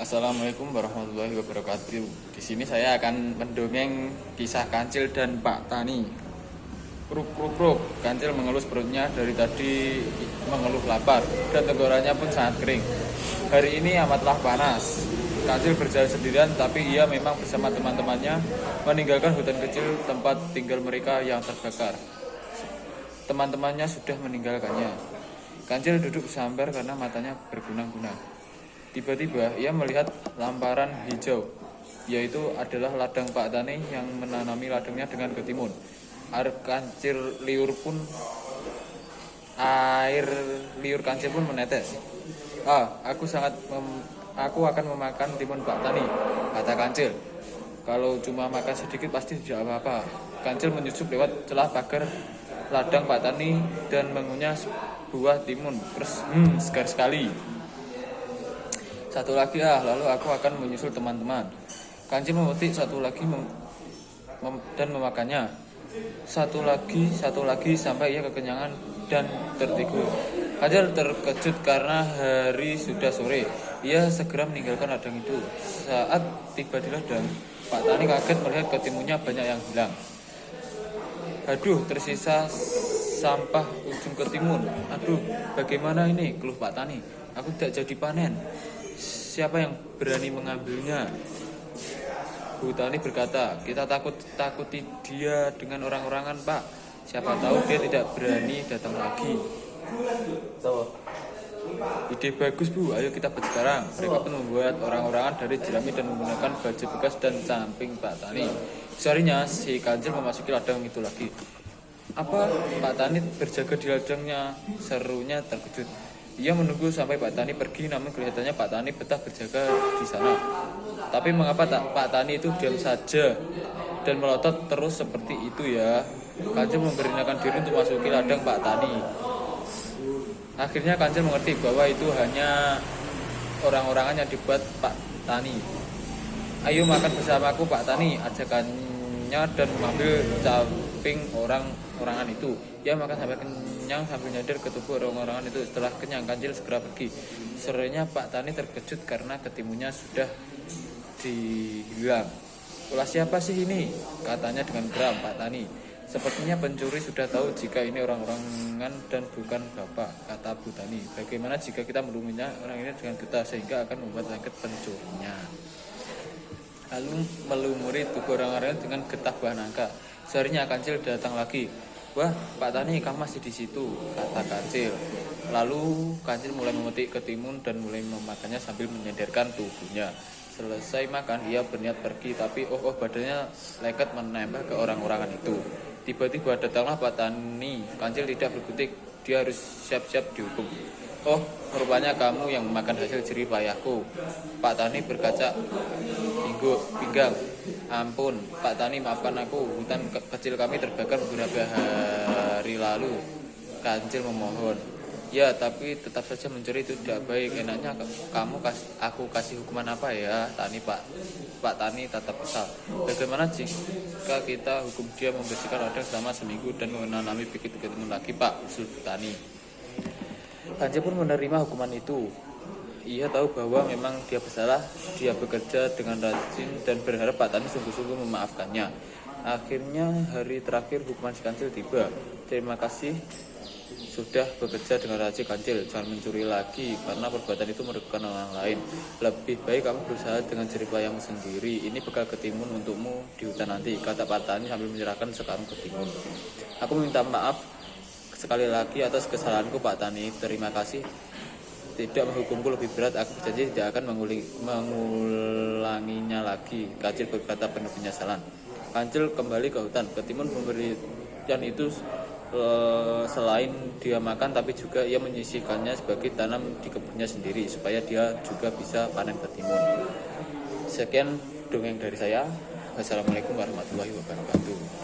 Assalamualaikum warahmatullahi wabarakatuh. Di sini saya akan mendongeng kisah Kancil dan Pak Tani. Kruk kruk kruk. Kancil mengelus perutnya dari tadi mengeluh lapar dan tenggorokannya pun sangat kering. Hari ini amatlah panas. Kancil berjalan sendirian, tapi ia memang bersama teman-temannya meninggalkan hutan kecil tempat tinggal mereka yang terbakar. Teman-temannya sudah meninggalkannya. Kancil duduk bersandar karena matanya berkunang-kunang. Tiba-tiba ia melihat lamparan hijau, yaitu adalah ladang Pak Tani yang menanami ladangnya dengan ketimun. Air liur Kancil pun menetes. Aku akan memakan timun Pak Tani, kata Kancil. Kalau cuma makan sedikit pasti tidak apa-apa. Kancil menyusup lewat celah pagar ladang Pak Tani dan mengunyah buah timun. Segar sekali. Satu lagi lalu aku akan menyusul teman-teman. Kancil memetik satu lagi dan memakannya. Satu lagi sampai ia kekenyangan dan tertidur. Kancil terkejut karena hari sudah sore. Ia segera meninggalkan ladang itu. Saat tiba di ladang, Pak Tani kaget melihat ketimunnya banyak yang hilang. Aduh, tersisa sampah ujung ketimun. Aduh, bagaimana ini? Keluh Pak Tani. Aku tidak jadi panen. Siapa yang berani mengambilnya? Bu Tani berkata, kita takuti dia dengan orang-orangan, Pak. Siapa tahu dia tidak berani datang lagi. Ide bagus, Bu. Ayo kita buat sekarang. Mereka pun membuat orang-orangan dari jerami dan menggunakan baju bekas dan camping Pak Tani. Sorenya, si Kancil memasuki ladang itu lagi. Apa Pak Tani berjaga di ladangnya? Serunya terkejut. Ia menunggu sampai Pak Tani pergi, namun kelihatannya Pak Tani betah berjaga di sana. Tapi mengapa Pak Tani itu diam saja dan melotot terus seperti itu ya? Kancil memberanikan diri untuk masuki ladang Pak Tani. Akhirnya Kancil mengerti bahwa itu hanya orang-orangan yang dibuat Pak Tani. Ayo makan bersamaku Pak Tani, ajakannya dan mengambil camping orang-orangan itu. Ia makan sampai kenyang sambil nyadar ke tubuh orang-orangan itu. Setelah kenyang, Kancil segera pergi. Sorenya Pak Tani terkejut karena ketimunnya sudah dihilang. Ulah siapa sih ini? Katanya dengan geram Pak Tani. Sepertinya pencuri sudah tahu jika ini orang-orangan dan bukan bapak, kata Bu Tani. Bagaimana jika kita melumihnya orang ini dengan getah sehingga akan membuat lengket pencurinya? Lalu melumuri tubuh orang-orangan dengan getah buah nangka. Sorenya Kancil datang lagi. Wah, Pak Tani, kamu masih di situ, kata Kancil. Lalu Kancil mulai memetik ketimun dan mulai memakannya sambil menyandarkan tubuhnya. Selesai makan, ia berniat pergi, tapi badannya lengket menembak ke orang-orangan itu. Tiba-tiba datanglah Pak Tani. Kancil tidak berkutik, dia harus siap-siap dihukum. Oh, rupanya kamu yang memakan hasil jerih payahku. Pak Tani berkaca pinggang. Ampun, Pak Tani, maafkan aku. Hutan kecil kami terbakar beberapa hari lalu. Kancil memohon. Ya, tapi tetap saja mencuri itu tidak baik. Enaknya aku kasih hukuman apa ya, Tani Pak Tani tetap kesal. Bagaimana jika kita hukum dia membersihkan ladang selama seminggu dan menanami bibit ketimun lagi, Pak? Usul Tani. Kancil pun menerima hukuman itu. Ia tahu bahwa memang dia bersalah. Dia bekerja dengan rajin dan berharap Pak Tani sungguh-sungguh memaafkannya. Akhirnya hari terakhir hukuman si Kancil tiba. Terima kasih sudah bekerja dengan rajin, Kancil. Jangan mencuri lagi karena perbuatan itu merugikan orang lain. Lebih baik kamu berusaha dengan jerih payahmu sendiri. Ini bekal ketimun untukmu di hutan nanti, kata Pak Tani sambil menyerahkan sekarung ketimun. Aku minta maaf sekali lagi atas kesalahanku, Pak Tani. Terima kasih tidak menghukumku lebih berat. Aku berjanji tidak akan mengulanginya lagi, Kancil berkata penuh penyesalan. Kancil kembali ke hutan. Ketimun pemberian itu selain dia makan, tapi juga ia menyisihkannya sebagai tanam di kebunnya sendiri supaya dia juga bisa panen ketimun. Sekian dongeng dari saya. Wassalamualaikum warahmatullahi wabarakatuh.